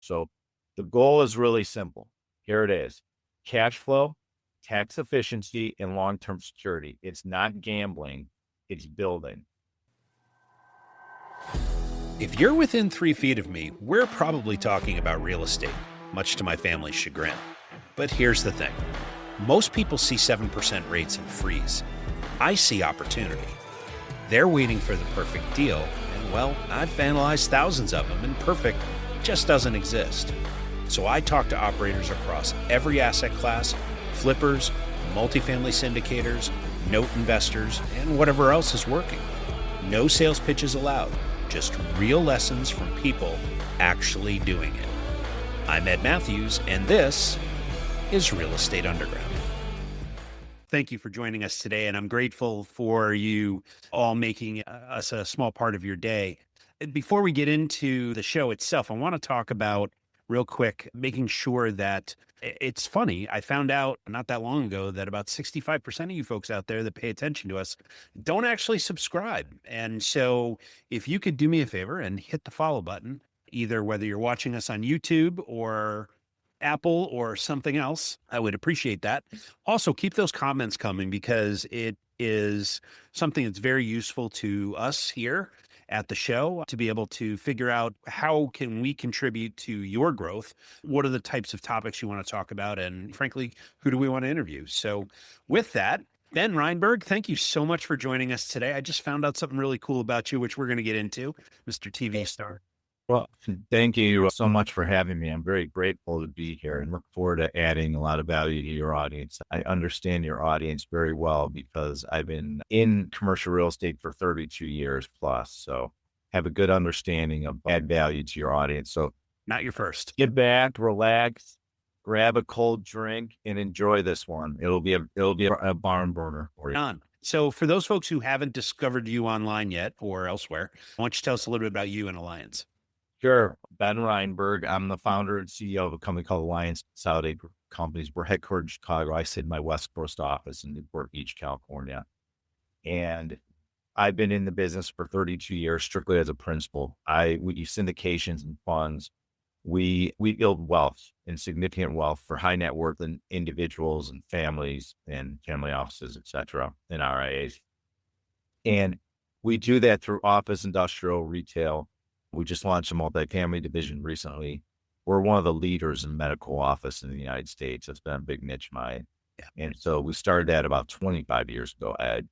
So the goal is really simple. Here it is: cash flow, tax efficiency, and long-term security. It's not gambling, it's building. If you're within 3 feet of me, we're probably talking about real estate, much to my family's chagrin. But here's the thing. Most people see 7% rates and freeze. I see opportunity. They're waiting for the perfect deal, and well, I've analyzed thousands of them, and perfect just doesn't exist. So I talk to operators across every asset class, flippers, multifamily syndicators, note investors, and whatever else is working. No sales pitches allowed, just real lessons from people actually doing it. I'm Ed Matthews, and this is Real Estate Underground. Thank you for joining us today, and I'm grateful for you all making us a small part of your day. Before we get into the show itself, I want to talk about real quick, making sure that it's funny. I found out not that long ago that about 65% of you folks out there that pay attention to us don't actually subscribe. And so if you could do me a favor and hit the follow button, either whether you're watching us on YouTube or Apple or something else, I would appreciate that. Also, keep those comments coming because it is something that's very useful to us here at the show to be able to figure out how can we contribute to your growth? What are the types of topics you want to talk about? And frankly, who do we want to interview? So with that, Ben Reinberg, thank you so much for joining us today. I just found out something really cool about you, which we're going to get into, Mr. TV star. Well, thank you so much for having me. I'm very grateful to be here and look forward to adding a lot of value to your audience. I understand your audience very well because I've been in commercial real estate for 32 years plus. So have a good understanding of add value to your audience. So not your first. Get back, relax, grab a cold drink and enjoy this one. It'll be a barn burner for you. So for those folks who haven't discovered you online yet or elsewhere, why don't you tell us a little bit about you and Alliance? Sure. Ben Reinberg. I'm the founder and CEO of a company called Alliance Consolidated Companies. We're headquartered in Chicago. I sit in my West Coast office in Newport Beach, California. And I've been in the business for 32 years, strictly as a principal. We do syndications and funds. We build wealth and significant wealth for high net worth and individuals and families and family offices, et cetera, and RIAs. And we do that through office, industrial, retail. We just launched a multifamily division recently. We're one of the leaders in medical office in the United States. That's been a big niche of mine. Yeah. And so we started that about 25 years ago, Ed.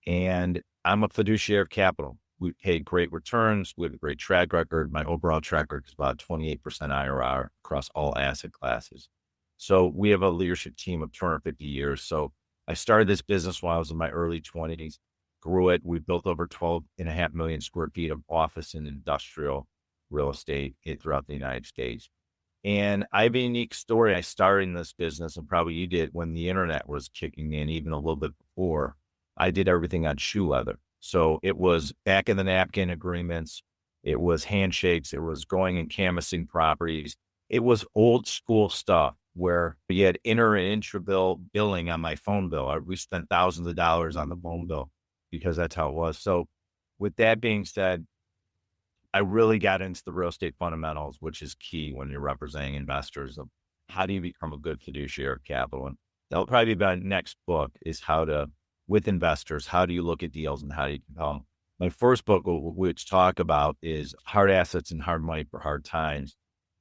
And I'm a fiduciary of capital. We pay great returns. We have a great track record. My overall track record is about 28% IRR across all asset classes. So we have a leadership team of 250 years. So I started this business while I was in my early 20s. Grew it. We built over 12.5 million square feet of office and industrial real estate throughout the United States. And I have a unique story. I started in this business, and probably you did, when the internet was kicking in, even a little bit before. I did everything on shoe leather. So it was back in the napkin agreements. It was handshakes. It was going and canvassing properties. It was old school stuff where we had inter and intra bill billing on my phone bill. We spent thousands of dollars on the phone bill, because that's how it was. So with that being said, I really got into the real estate fundamentals, which is key when you're representing investors, of how do you become a good fiduciary of capital? And that'll probably be my next book, is with investors, how do you look at deals and how do you compel them? My first book, which talk about is Hard Assets and Hard Money for Hard Times,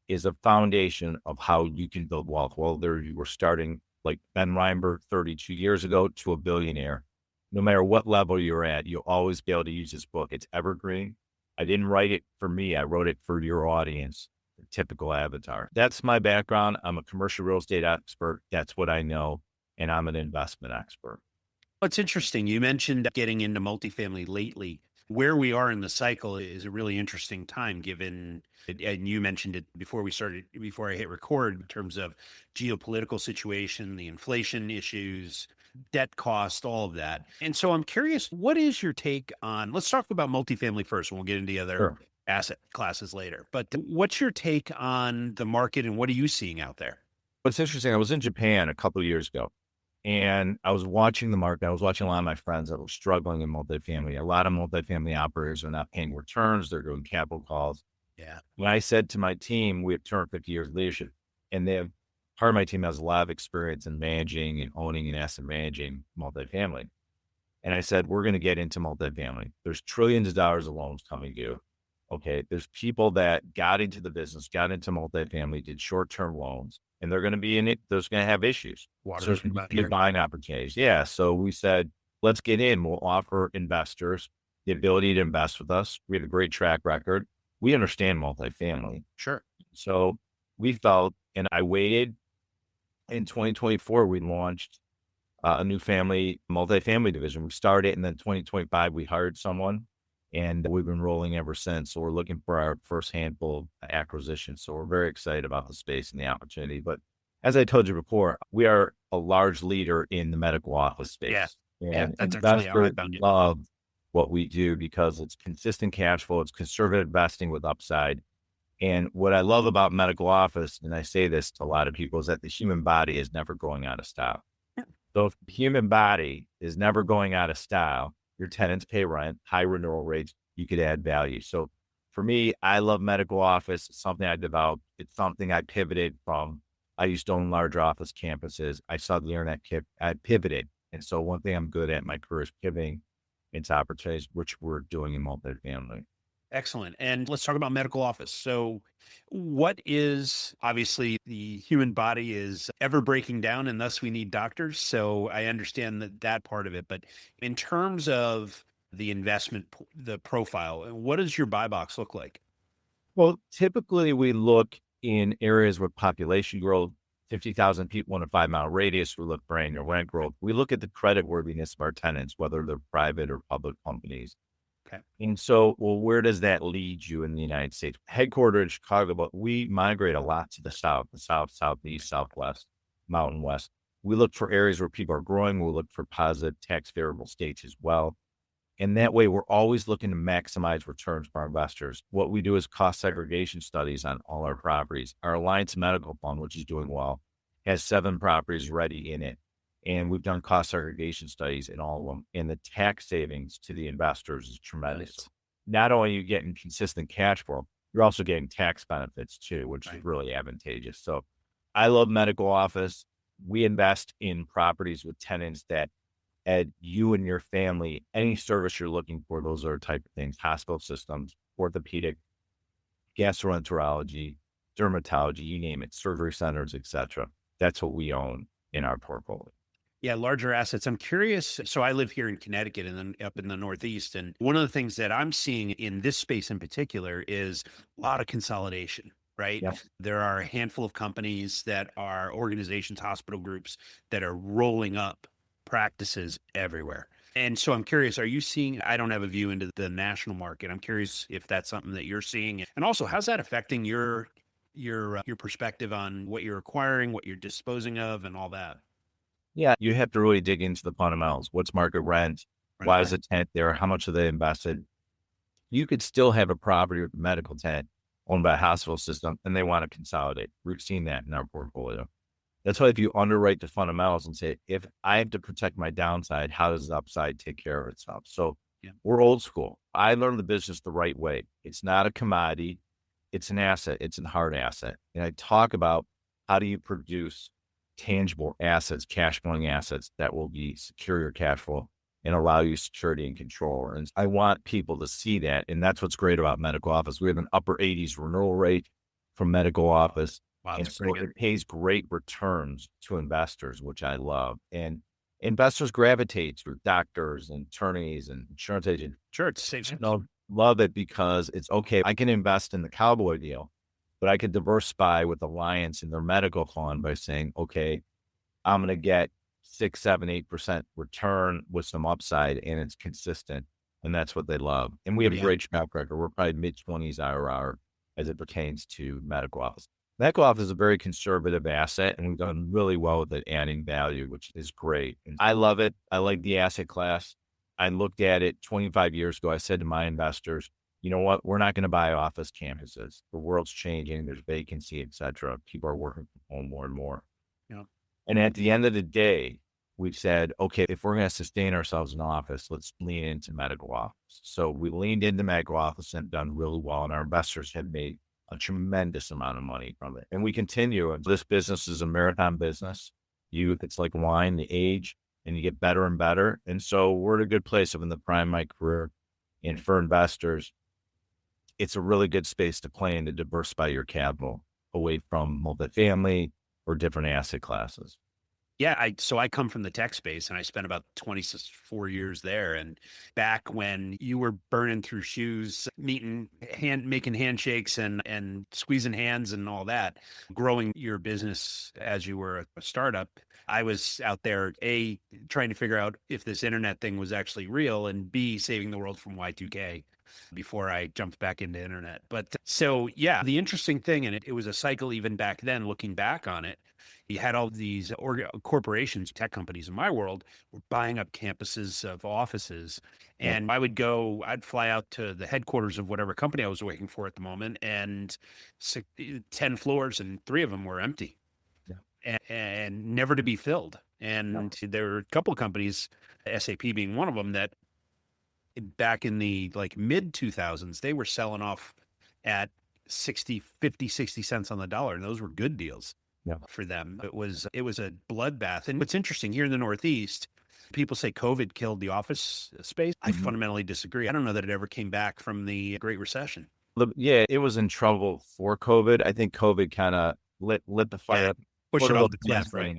is a foundation of how you can build wealth. Well, there you were starting like Ben Reinberg 32 years ago to a billionaire. No matter what level you're at, you'll always be able to use this book. It's evergreen. I didn't write it for me. I wrote it for your audience, the typical avatar. That's my background. I'm a commercial real estate expert. That's what I know. And I'm an investment expert. It's interesting. You mentioned getting into multifamily lately. Where we are in the cycle is a really interesting time, given, and you mentioned it before I hit record, in terms of geopolitical situation, the inflation issues, debt cost, all of that. And so I'm curious, what is your take on, let's talk about multifamily first, and we'll get into the other asset classes later. But what's your take on the market and what are you seeing out there? What's interesting, I was in Japan a couple of years ago, and I was watching the market. I was watching a lot of my friends that were struggling in multifamily. A lot of multifamily operators are not paying returns. They're doing capital calls. Yeah. When I said to my team, we have turned 50 years of leadership, and part of my team has a lot of experience in managing and owning and asset managing multifamily. And I said, we're going to get into multifamily. There's trillions of dollars of loans coming due. Okay. There's people that got into the business, got into multifamily, did short-term loans, and they're going to be in it. There's going to have issues. So there's going to be good buying opportunities. Yeah. So we said, let's get in. We'll offer investors the ability to invest with us. We have a great track record. We understand multifamily. Sure. So we felt, and I waited. In 2024, we launched a new multifamily division. We started, and then 2025, we hired someone, and we've been rolling ever since. So we're looking for our first handful of acquisitions. So we're very excited about the space and the opportunity. But as I told you before, we are a large leader in the medical office space. Yeah. And That's actually how I investors found you. love what we do because it's consistent cash flow, it's conservative investing with upside. And what I love about medical office, and I say this to a lot of people, is that the human body is never going out of style. Yeah. So if the human body is never going out of style, your tenants pay rent, high renewal rates, you could add value. So for me, I love medical office. It's something I developed. It's something I pivoted from. I used to own large office campuses. I saw the internet I pivoted. And so one thing I'm good at in my career is pivoting into opportunities, which we're doing in multifamily. Excellent. And let's talk about medical office. So, what is obviously the human body is ever breaking down, and thus we need doctors. So, I understand that part of it. But in terms of the the profile, what does your buy box look like? Well, typically we look in areas with population growth, 50,000 people in a 5-mile radius. We look for annual rent growth. We look at the credit worthiness of our tenants, whether they're private or public companies. Okay. And so, well, where does that lead you in the United States? Headquartered in Chicago, but we migrate a lot to the south, southeast, southwest, mountain west. We look for areas where people are growing. We'll look for positive tax favorable states as well. And that way, we're always looking to maximize returns for our investors. What we do is cost segregation studies on all our properties. Our Alliance Medical Fund, which is doing well, has 7 properties ready in it. And we've done cost segregation studies in all of them. And the tax savings to the investors is tremendous. Nice. Not only are you getting consistent cash flow, you're also getting tax benefits too, which Right. is really advantageous. So I love medical office. We invest in properties with tenants that add you and your family any service you're looking for. Those are type of things: hospital systems, orthopedic, gastroenterology, dermatology, you name it, surgery centers, etc. That's what we own in our portfolio. Yeah, larger assets. I'm curious. So I live here in Connecticut and then up in the Northeast. And one of the things that I'm seeing in this space in particular is a lot of consolidation, right? Yep. There are a handful of companies that are organizations, hospital groups that are rolling up practices everywhere. And so I'm curious, are you seeing, I don't have a view into the national market. I'm curious if that's something that you're seeing. And also, how's that affecting your perspective on what you're acquiring, what you're disposing of, and all that? Yeah, you have to really dig into the fundamentals. What's market rent? Why is a tenant there? How much have they invested? You could still have a property with a medical tenant owned by a hospital system, and they want to consolidate. We've seen that in our portfolio. That's why if you underwrite the fundamentals and say, if I have to protect my downside, how does the upside take care of itself? So Yeah. we're old school. I learned the business the right way. It's not a commodity. It's an asset. It's a hard asset. And I talk about how do you produce tangible assets, cash flowing assets that will be secure your cash flow and allow you security and control. And I want people to see that. And that's what's great about medical office. We have an upper 80s renewal rate from medical office. Wow, And that's so pretty good. it pays great returns to investors, which I love. And investors gravitate to doctors and attorneys and insurance agents. Sure, it saves Love it because it's okay. I can invest in the cowboy deal, but I could diversify with Alliance in their medical fund by saying, okay, I'm going to get 6, 7, 8% return with some upside, and it's consistent. And that's what they love. And we have a great track record. We're probably mid-20s IRR as it pertains to medical office. Medical office is a very conservative asset, and we've done really well with it, adding value, which is great. And I love it. I like the asset class. I looked at it 25 years ago. I said to my investors, you know what? We're not going to buy office campuses. The world's changing. There's vacancy, et cetera. People are working from home more and more. Yeah. And at the end of the day, we said, okay, if we're going to sustain ourselves in office, let's lean into medical office. So we leaned into medical office and done really well. And our investors have made a tremendous amount of money from it. And we continue. This business is a marathon business. It's like wine, the age, and you get better and better. And so we're in a good place of in the prime of my career. And for investors, it's a really good space to play in to diversify your capital away from multifamily or different asset classes. Yeah, I come from the tech space and I spent about 24 years there. And back when you were burning through shoes, making handshakes and squeezing hands and all that, growing your business as you were a startup, I was out there, A, trying to figure out if this internet thing was actually real, and B, saving the world from Y2K before I jumped back into internet. But so, yeah, the interesting thing, and it was a cycle even back then, looking back on it, you had all these corporations, tech companies in my world were buying up campuses of offices. Yep. And I'd fly out to the headquarters of whatever company I was working for at the moment, and 10 floors and 3 of them were empty and never to be filled. And there were a couple of companies, SAP being one of them, that back in the like mid 2000s, they were selling off at 50, 60 cents on the dollar. And those were good deals for them. It was a bloodbath. And what's interesting here in the Northeast, people say COVID killed the office space. I fundamentally disagree. I don't know that it ever came back from the Great Recession. Yeah, it was in trouble for COVID. I think COVID kind of lit the fire up. Push it off the cliff, Yes, right?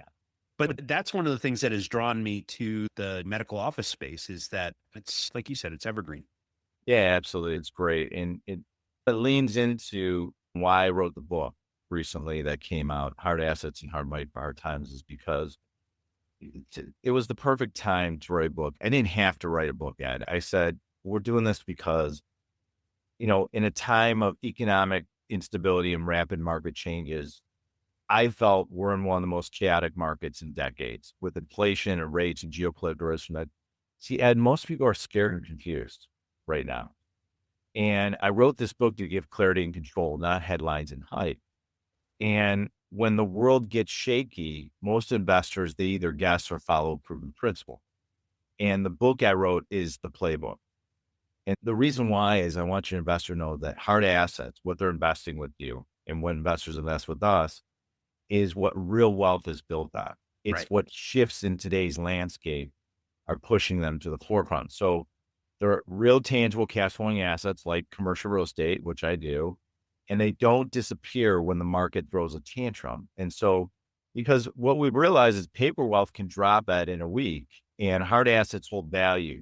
But that's one of the things that has drawn me to the medical office space is that it's, like you said, it's evergreen. Yeah, absolutely. It's great. And it leans into why I wrote the book recently that came out, Hard Assets and Hard Money for Hard Times, is because it was the perfect time to write a book. I didn't have to write a book, Ed. I said, we're doing this because, in a time of economic instability and rapid market changes, I felt we're in one of the most chaotic markets in decades with inflation and rates and geopolitical risk. See, Ed, most people are scared and confused right now. And I wrote this book to give clarity and control, not headlines and hype. And when the world gets shaky, most investors, they either guess or follow a proven principle. And the book I wrote is the Playbook. And the reason why is I want your investor to know that hard assets, what they're investing with you and what investors invest with us, is what real wealth is built on. It's what shifts in today's landscape are pushing them to the forefront. So there are real tangible cash flowing assets like commercial real estate, which I do, and they don't disappear when the market throws a tantrum. And so, because what we realize is paper wealth can drop in a week, and hard assets hold value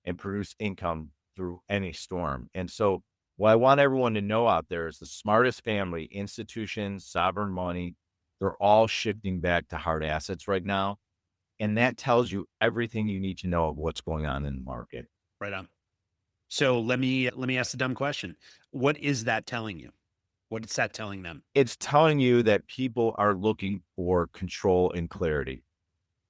and produce income through any storm. And so what I want everyone to know out there is the smartest family, institutions, sovereign money, they're all shifting back to hard assets right now. And that tells you everything you need to know of what's going on in the market. Right on. So let me ask the dumb question. What is that telling you? What is that telling them? It's telling you that people are looking for control and clarity.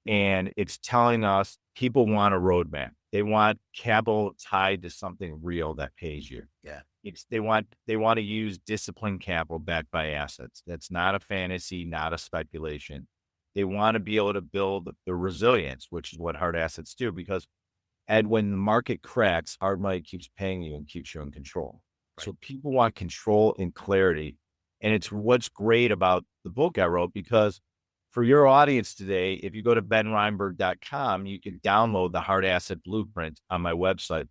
And it's telling us people want a roadmap. They want capital tied to something real that pays you. Yeah. They want to use disciplined capital backed by assets. That's not a fantasy, not a speculation. They want to be able to build the resilience, which is what hard assets do. Because, Ed, when the market cracks, hard money keeps paying you and keeps you in control. Right. So people want control and clarity. And it's what's great about the book I wrote, because for your audience today, if you go to benreinberg.com, you can download the hard asset blueprint on my website,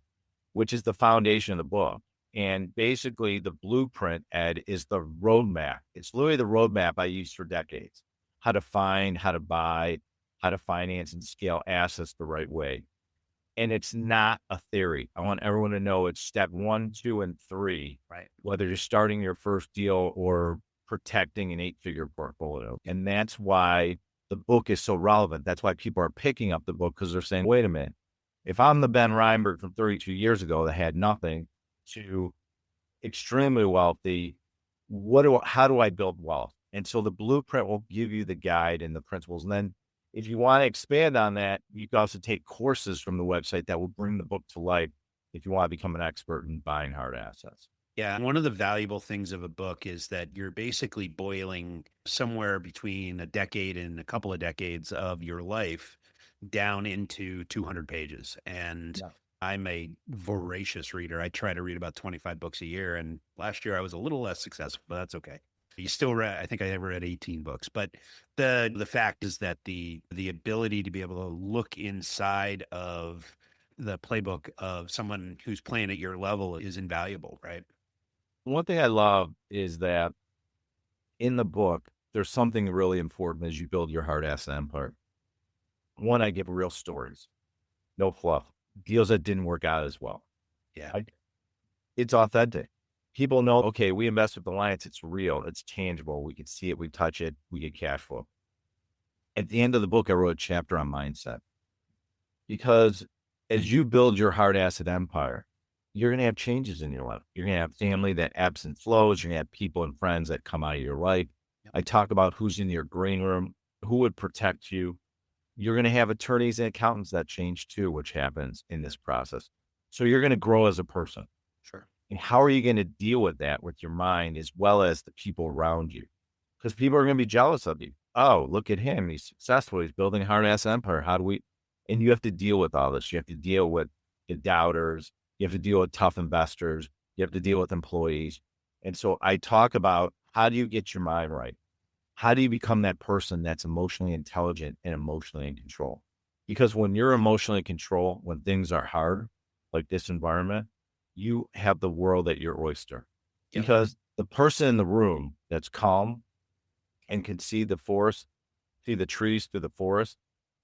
which is the foundation of the book. And basically the blueprint, Ed, is the roadmap. It's literally the roadmap I used for decades, how to find, how to buy, how to finance and scale assets the right way. And it's not a theory. I want everyone to know it's step 1, 2, and 3, right? Whether you're starting your first deal or protecting an 8-figure portfolio. And that's why the book is so relevant. That's why people are picking up the book, because they're saying, wait a minute, if I'm the Ben Reinberg from 32 years ago that had nothing to extremely wealthy, how do I build wealth? And so the blueprint will give you the guide and the principles. And then if you want to expand on that, you can also take courses from the website that will bring the book to life if you want to become an expert in buying hard assets. Yeah. One of the valuable things of a book is that you're basically boiling somewhere between a decade and a couple of decades of your life down into 200 pages. And Yeah. I'm a voracious reader. I try to read about 25 books a year. And last year I was a little less successful, but that's okay. You still read, I think I ever read 18 books, but the fact is that the ability to be able to look inside of the playbook of someone who's playing at your level is invaluable, right? One thing I love is that in the book, there's something really important as you build your hard asset empire. One, I give real stories, no fluff, deals that didn't work out as well. Yeah. I, it's authentic. People know, okay, we invest with Alliance. It's real. It's tangible. We can see it. We touch it. We get cash flow. At the end of the book, I wrote a chapter on mindset because as you build your hard asset empire, you're going to have changes in your life. You're going to have family that ebbs and flows. You're going to have people and friends that come out of your life. Yep. I talk about who's in your green room, who would protect you. You're going to have attorneys and accountants that change too, which happens in this process. So you're going to grow as a person. Sure. And how are you going to deal with that with your mind as well as the people around you? Because people are going to be jealous of you. Oh, look at him. He's successful. He's building a hard ass empire. How do we? And you have to deal with all this. You have to deal with the doubters. You have to deal with tough investors. You have to deal with employees. And so I talk about how do you get your mind right? How do you become that person that's emotionally intelligent and emotionally in control? Because when you're emotionally in control, when things are hard, like this environment, you have the world at your oyster. Yep. Because the person in the room that's calm and can see the forest, see the trees through the forest,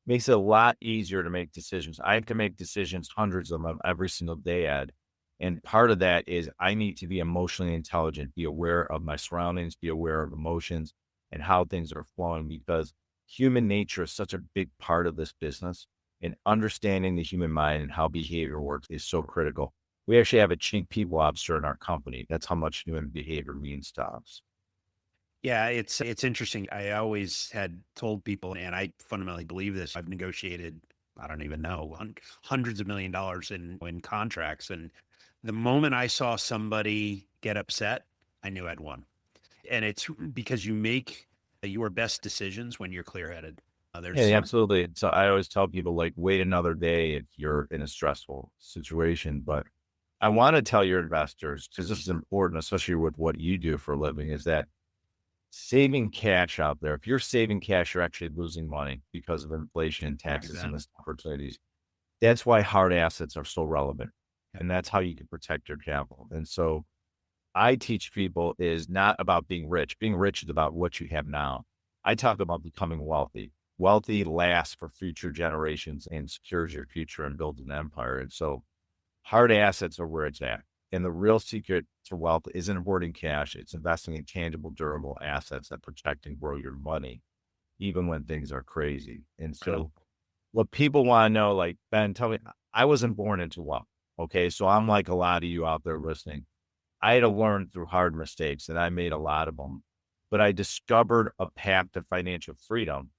makes it a lot easier to make decisions. I have to make decisions, hundreds of them every single day, Ed. And part of that is I need to be emotionally intelligent, be aware of my surroundings, be aware of emotions and how things are flowing, because human nature is such a big part of this business. And understanding the human mind and how behavior works is so critical. We actually have a chief people officer in our company. That's how much human behavior means to us. Yeah, it's interesting. I always had told people, and I fundamentally believe this. I've negotiated, I don't even know, hundreds of $1 millions in contracts, and the moment I saw somebody get upset, I knew I'd won. And it's because you make your best decisions when you're clear-headed. Yeah, absolutely. So I always tell people, like, wait another day if you're in a stressful situation. But I want to tell your investors, because this is important, especially with what you do for a living, is that saving cash out there, if you're saving cash, you're actually losing money because of inflation and taxes and missed opportunities. That's why hard assets are so relevant. And that's how you can protect your capital. And so I teach people is not about being rich. Being rich is about what you have now. I talk about becoming wealthy. Wealthy lasts for future generations and secures your future and builds an empire. And so hard assets are where it's at. And the real secret to wealth isn't hoarding cash. It's investing in tangible, durable assets that protect and grow your money, even when things are crazy. And so what people want to know, like, Ben, tell me, I wasn't born into wealth. Okay. So I'm like a lot of you out there listening. I had to learn through hard mistakes, and I made a lot of them, but I discovered a path to financial freedom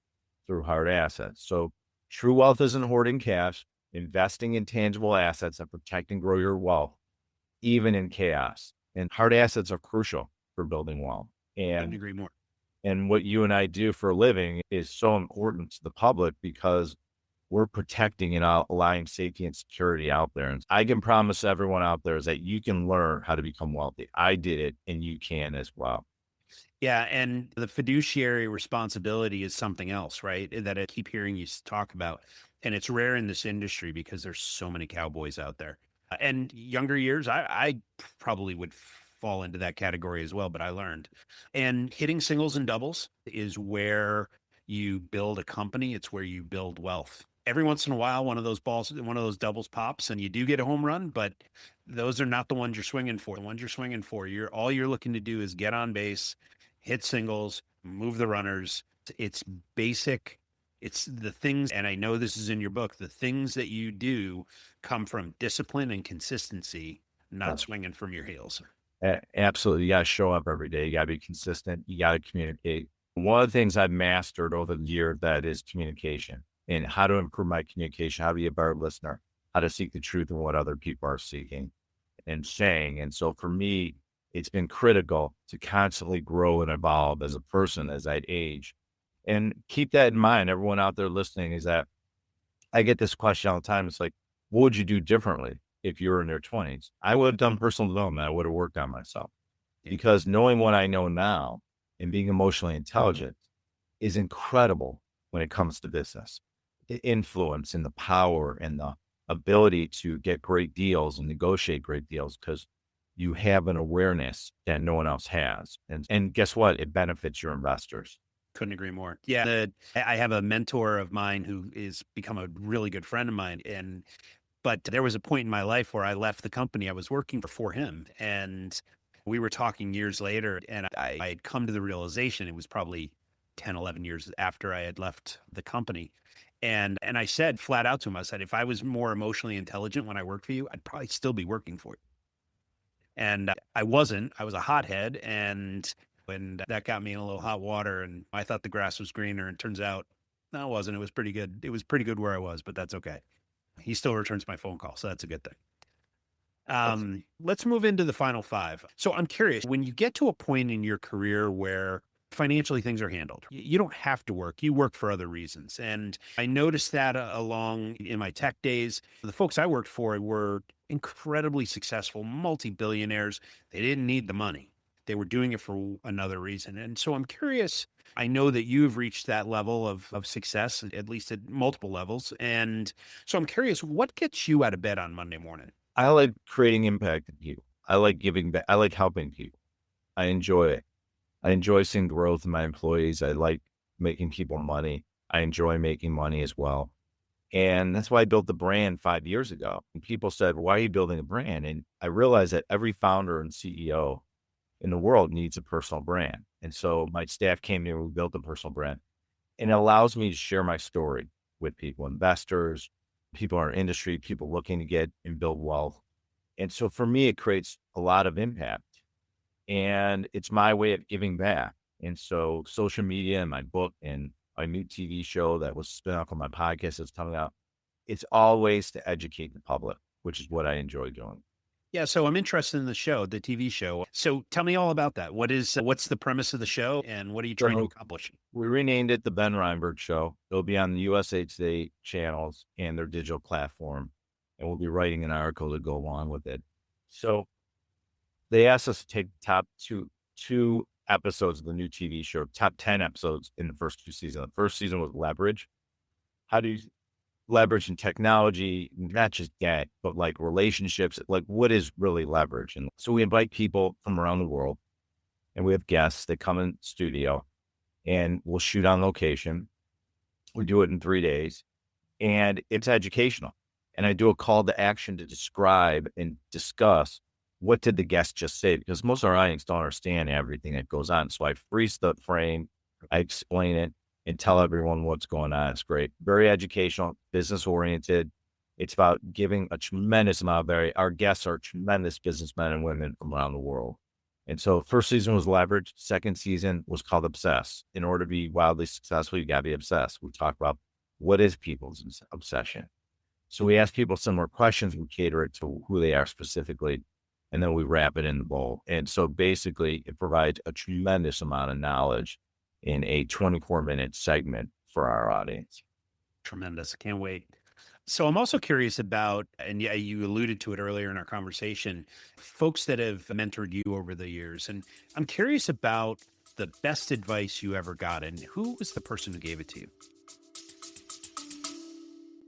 through hard assets. So true wealth isn't hoarding cash, investing in tangible assets that protect and grow your wealth, even in chaos. And hard assets are crucial for building wealth. I couldn't agree more. And what you and I do for a living is so important to the public because we're protecting and allowing safety and security out there. And I can promise everyone out there is that you can learn how to become wealthy. I did it and you can as well. Yeah. And the fiduciary responsibility is something else, right? That I keep hearing you talk about. And it's rare in this industry because there's so many cowboys out there. And younger years, I probably would fall into that category as well, but I learned. And hitting singles and doubles is where you build a company. It's where you build wealth. Every once in a while, one of those doubles pops and you do get a home run, but those are not the ones you're swinging for. The ones you're swinging for, all you're looking to do is get on base, hit singles, move the runners. It's basic. It's the things, and I know this is in your book, the things that you do come from discipline and consistency, not swinging from your heels. Absolutely. You got to show up every day. You got to be consistent. You got to communicate. One of the things I've mastered over the year that is communication and how to improve my communication, how to be a better listener, how to seek the truth in what other people are seeking and saying. And so for me, it's been critical to constantly grow and evolve as a person as I age. And keep that in mind, everyone out there listening, is that I get this question all the time. It's like, what would you do differently if you were in your 20s? I would have done personal development. I would have worked on myself because knowing what I know now and being emotionally intelligent is incredible when it comes to business. The influence and the power and the ability to get great deals and negotiate great deals because you have an awareness that no one else has. And guess what? It benefits your investors. Couldn't agree more. Yeah. I have a mentor of mine who is become a really good friend of mine. But there was a point in my life where I left the company I was working for him. And we were talking years later, and I had come to the realization, it was probably 10, 11 years after I had left the company. And I said flat out to him, I said, if I was more emotionally intelligent when I worked for you, I'd probably still be working for you. And I wasn't. I was a hothead. And when that got me in a little hot water, and I thought the grass was greener, and turns out no, it wasn't. It was pretty good. It was pretty good where I was, but that's okay. He still returns my phone call, so that's a good thing. Let's move into the final five. So I'm curious, when you get to a point in your career where financially things are handled, you don't have to work, you work for other reasons. And I noticed that along in my tech days, the folks I worked for were incredibly successful, multi-billionaires. They didn't need the money. They were doing it for another reason. And so I'm curious, I know that you've reached that level of success, at least at multiple levels. And so I'm curious, what gets you out of bed on Monday morning? I like creating impact in people. I like giving back. I like helping people. I enjoy it. I enjoy seeing growth in my employees. I like making people money. I enjoy making money as well. And that's why I built the brand 5 years ago. And people said, why are you building a brand? And I realized that every founder and CEO in the world needs a personal brand. And so my staff came here, we built a personal brand. And it allows me to share my story with people, investors, people in our industry, people looking to get and build wealth. And so for me, it creates a lot of impact. And it's my way of giving back. And so social media and my book and a new TV show that was spin off of my podcast that's coming out, it's all ways to educate the public, which is what I enjoy doing. Yeah, so I'm interested in the show, the TV show. So tell me all about that. What's the premise of the show, and what are you trying to accomplish? We renamed it the Ben Reinberg Show. It'll be on the USA Today channels and their digital platform, and we'll be writing an article to go along with it. So they asked us to take the top two episodes of the new TV show, top 10 episodes in the first two seasons. The first season was leverage. How do you leverage in technology, not just debt, but like relationships, like what is really leverage? And so we invite people from around the world, and we have guests that come in studio, and we'll shoot on location. We do it in 3 days, and it's educational. And I do a call to action to describe and discuss what did the guest just say, because most of our audience don't understand everything that goes on. So I freeze the frame, I explain it, and tell everyone what's going on. It's great. Very educational, business oriented. It's about giving a tremendous amount of our guests are tremendous businessmen and women from around the world. And so first season was leverage. Second season was called obsess. In order to be wildly successful, you gotta be obsessed. We talk about what is people's obsession. So we ask people similar questions. We cater it to who they are specifically, and then we wrap it in the bowl. And so basically it provides a tremendous amount of knowledge in a 24-minute segment for our audience. Tremendous. Can't wait. So I'm also curious about, and yeah, you alluded to it earlier in our conversation, folks that have mentored you over the years. And I'm curious about the best advice you ever got, and who was the person who gave it to you?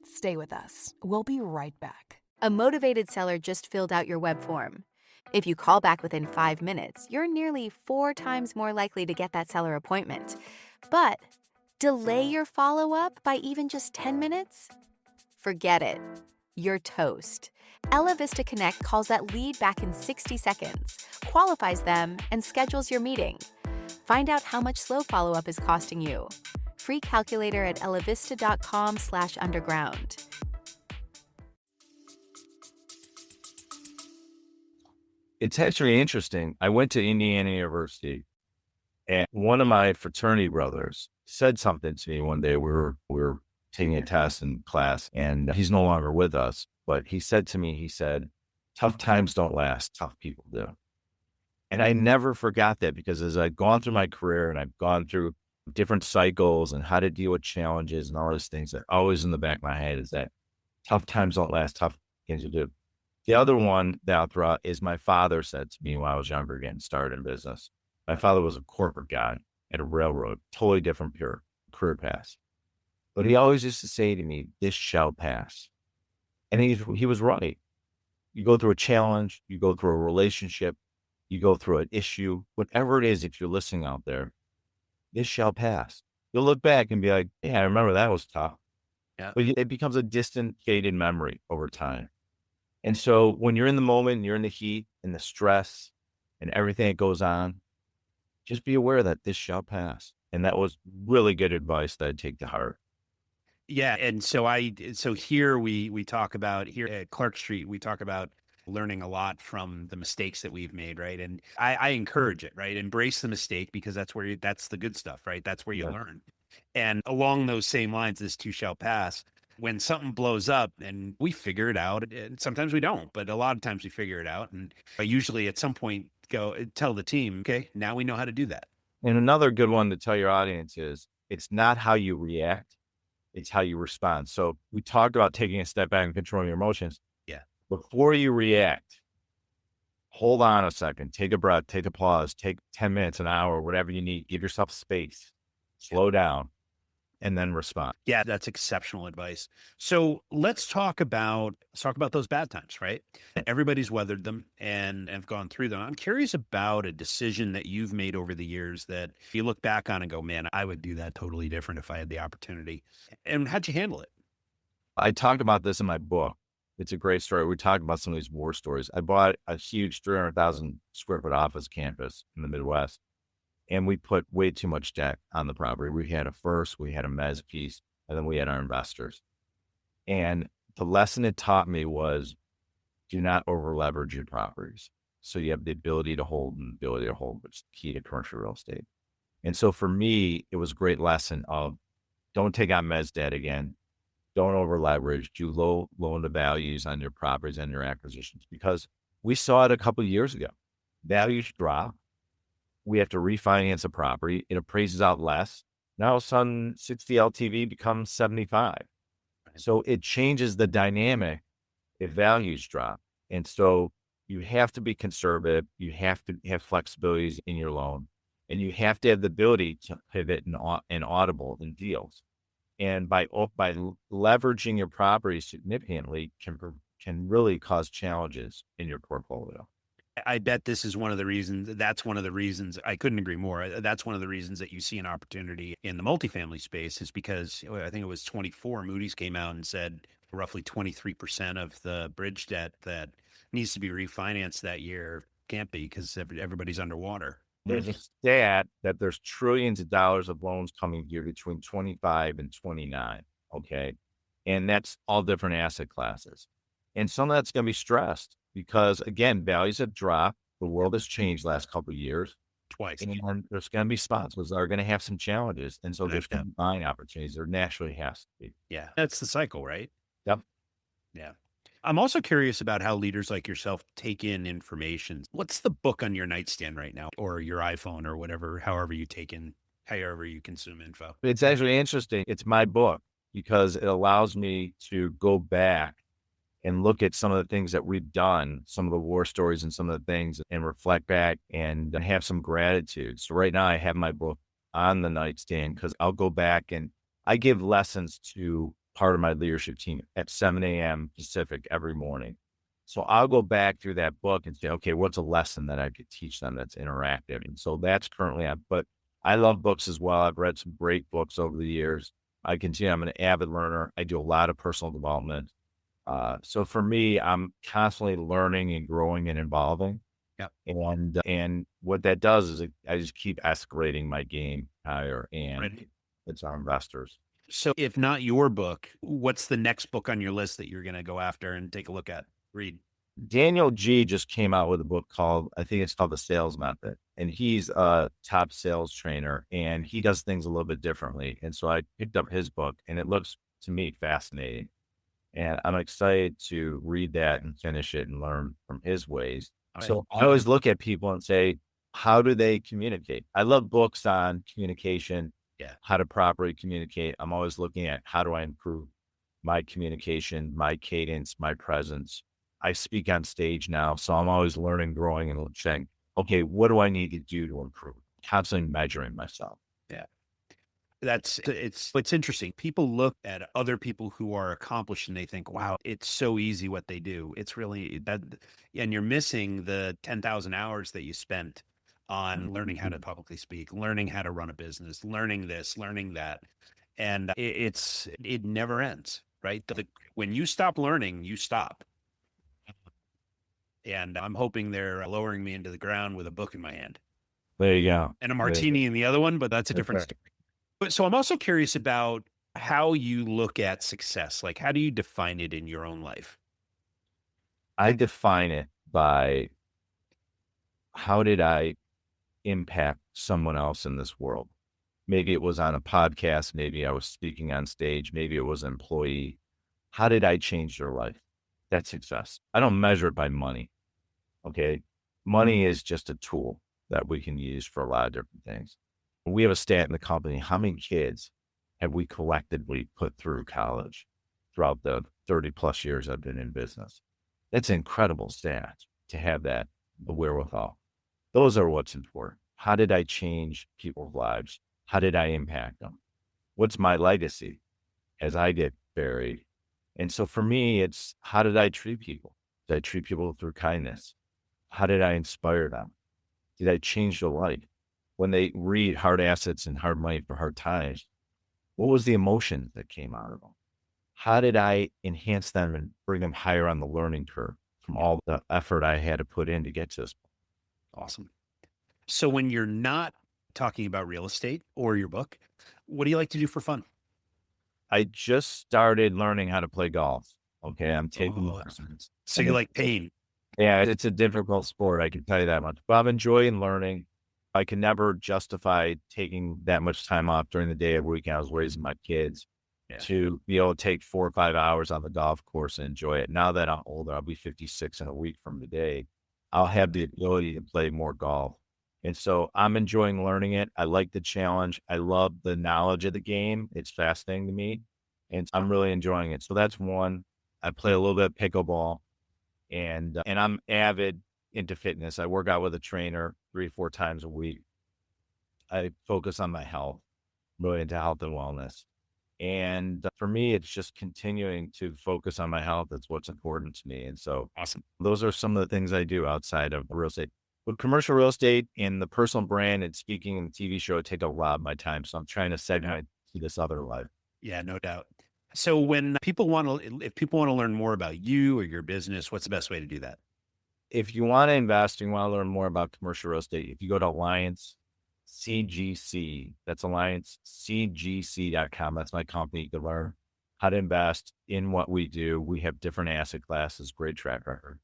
Stay with us. We'll be right back. A motivated seller just filled out your web form. If you call back within 5 minutes, you're nearly 4 times more likely to get that seller appointment. But delay your follow-up by even just 10 minutes? Forget it. You're toast. Ella Vista Connect calls that lead back in 60 seconds, qualifies them, and schedules your meeting. Find out how much slow follow-up is costing you. Free calculator at ellavista.com/underground. It's actually interesting. I went to Indiana University, and one of my fraternity brothers said something to me one day. We were taking a test in class, and he's no longer with us, but he said to me, tough times don't last, tough people do. And I never forgot that, because as I've gone through my career and I've gone through different cycles and how to deal with challenges and all those things that are always in the back of my head is that tough times don't last, tough things you do. The other one that I'll throw out is my father said to me when I was younger, getting started in business. My father was a corporate guy at a railroad, totally different pure career path. But he always used to say to me, this shall pass. And he was right. You go through a challenge, you go through a relationship, you go through an issue, whatever it is, if you're listening out there, this shall pass. You'll look back and be like, yeah, I remember that was tough. Yeah. But it becomes a distant, faded memory over time. And so when you're in the moment, and you're in the heat and the stress and everything that goes on, just be aware that this shall pass. And that was really good advice that I take to heart. Yeah. And so here we talk about, here at Clark Street, we talk about learning a lot from the mistakes that we've made. Right. And I encourage it, right? Embrace the mistake, because that's the good stuff, right? That's where you Yeah. learn. And along those same lines, this too shall pass. When something blows up and we figure it out, and sometimes we don't, but a lot of times we figure it out. And I usually at some point tell the team, okay, now we know how to do that. And another good one to tell your audience is it's not how you react, it's how you respond. So we talked about taking a step back and controlling your emotions. Yeah. Before you react, hold on a second, take a breath, take a pause, take 10 minutes, an hour, whatever you need. Give yourself space, slow down, and then respond. Yeah, that's exceptional advice. So let's talk about those bad times, right? Everybody's weathered them and have gone through them. I'm curious about a decision that you've made over the years that you look back on and go, man, I would do that totally different if I had the opportunity. And how'd you handle it? I talked about this in my book. It's a great story. We talked about some of these war stories. I bought a huge 300,000 square foot office campus in the Midwest, and we put way too much debt on the property. We had a first, we had a mezz piece, and then we had our investors. And the lesson it taught me was do not over leverage your properties. So you have the ability to hold and the ability to hold, which is key to commercial real estate. And so for me, it was a great lesson of don't take on mezz debt again. Don't over leverage, do low loan to values on your properties and your acquisitions, because we saw it a couple of years ago. Values drop. We have to refinance a property. It appraises out less. Now, all of a sudden, 60 LTV becomes 75. So it changes the dynamic if values drop. And so you have to be conservative. You have to have flexibilities in your loan, and you have to have the ability to pivot and audible in deals. And by leveraging your property significantly can really cause challenges in your portfolio. I bet this is one of the reasons. That's one of the reasons. I couldn't agree more. That's one of the reasons that you see an opportunity in the multifamily space is because I think it was 24. Moody's came out and said roughly 23% of the bridge debt that needs to be refinanced that year can't be because everybody's underwater. There's a stat that there's trillions of dollars of loans coming here between 25 and 29. Okay. And that's all different asset classes. And some of that's going to be stressed because, again, values have dropped. The world has changed last couple of years. Twice. And there's going to be spots where they're going to have some challenges. And so there's Yeah. going to be buying opportunities. There naturally has to be. Yeah. That's the cycle, right? Yep. Yeah. I'm also curious about how leaders like yourself take in information. What's the book on your nightstand right now, or your iPhone, or whatever, however you consume info? It's actually interesting. It's my book because it allows me to go back and look at some of the things that we've done, some of the war stories and some of the things, and reflect back and have some gratitude. So right now I have my book on the nightstand because I'll go back and I give lessons to part of my leadership team at 7 a.m. Pacific every morning. So I'll go back through that book and say, okay, what's a lesson that I could teach them that's interactive? And so that's currently on, but I love books as well. I've read some great books over the years. I'm an avid learner. I do a lot of personal development. So for me, I'm constantly learning and growing and evolving. Yep. And what that does is I just keep escalating my game higher, and it's our investors. So if not your book, what's the next book on your list that you're going to go after and take a look at, read? Daniel G just came out with a book I think it's called The Sales Method. And he's a top sales trainer and he does things a little bit differently. And so I picked up his book and it looks to me fascinating. And I'm excited to read that and finish it and learn from his ways. So I always look at people and say, how do they communicate? I love books on communication. how to properly communicate. I'm always looking at how do I improve my communication, my cadence, my presence. I speak on stage now, so I'm always learning, growing, and saying, okay, what do I need to do to improve? Constantly measuring myself. Yeah. It's interesting. People look at other people who are accomplished and they think, wow, it's so easy what they do. It's really that, and you're missing the 10,000 hours that you spent on learning how to publicly speak, learning how to run a business, learning this, learning that. And it never ends, right? When you stop learning, you stop. And I'm hoping they're lowering me into the ground with a book in my hand There you go. and a martini in the other one, but that's a different story. But so I'm also curious about how you look at success. Like, how do you define it in your own life? I define it by how did I impact someone else in this world? Maybe it was on a podcast. Maybe I was speaking on stage. Maybe it was an employee. How did I change their life? That's success. I don't measure it by money. Okay. Money is just a tool that we can use for a lot of different things. We have a stat in the company. How many kids have we collectively put through college throughout the 30 plus years I've been in business? That's an incredible stat to have that wherewithal. Those are what's important. How did I change people's lives? How did I impact them? What's my legacy as I get buried? And so for me, it's how did I treat people? Did I treat people through kindness? How did I inspire them? Did I change their life? When they read Hard Assets and Hard Money for Hard Times, what was the emotion that came out of them? How did I enhance them and bring them higher on the learning curve from all the effort I had to put in to get to this point? Awesome. So when you're not talking about real estate or your book, what do you like to do for fun? I just started learning how to play golf. Okay, I'm taking lessons. So you like pain? Yeah, it's a difficult sport. I can tell you that much. But I'm enjoying learning. I can never justify taking that much time off during the day or weekend. I was raising my kids to be able to take 4 or 5 hours on the golf course and enjoy it. Now that I'm older, I'll be 56 in a week from today. I'll have the ability to play more golf. And so I'm enjoying learning it. I like the challenge. I love the knowledge of the game. It's fascinating to me. And I'm really enjoying it. So that's one. I play a little bit of pickleball and I'm avid into fitness. I work out with a trainer 3 or 4 times a week. I focus on my health, really into health and wellness. And for me, it's just continuing to focus on my health. That's what's important to me. And so Awesome. those are some of the things I do outside of real estate. With commercial real estate and the personal brand and speaking and TV show, take a lot of my time. So I'm trying to segment to this other life. Yeah, no doubt. So when people if people want to learn more about you or your business, what's the best way to do that? If you want to invest and you want to learn more about commercial real estate, if you go to Alliance CGC, that's alliancecgc.com. That's my company. You can learn how to invest in what we do. We have different asset classes, great track record.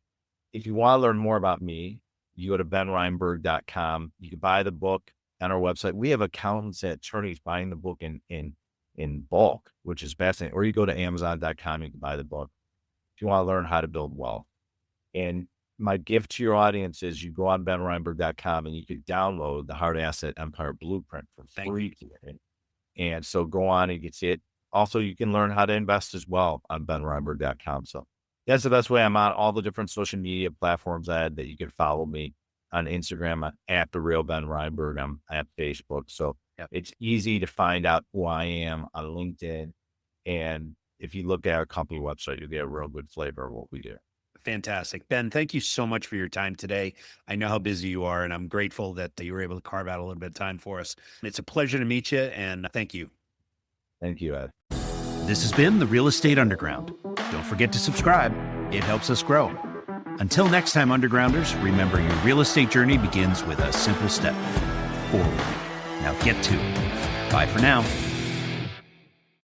If you want to learn more about me, you go to benreinberg.com. You can buy the book on our website. We have accountants and attorneys buying the book in bulk, which is fascinating. Or you go to amazon.com, you can buy the book if you want to learn how to build wealth. And my gift to your audience is you go on benreinberg.com and you can download the Hard Asset Empire Blueprint for free. And so go on and you can see it. Also, you can learn how to invest as well on benreinberg.com. So that's the best way. I'm on all the different social media platforms that you can follow me on Instagram at The Real Ben Reinberg. I'm at Facebook. So it's easy to find out who I am on LinkedIn. And if you look at our company website, you'll get a real good flavor of what we do. Fantastic. Ben, thank you so much for your time today. I know how busy you are, and I'm grateful that you were able to carve out a little bit of time for us. It's a pleasure to meet you, and thank you. Thank you, Ed. This has been the Real Estate Underground. Don't forget to subscribe. It helps us grow. Until next time, Undergrounders, remember your real estate journey begins with a simple step forward. Now get to it. Bye for now.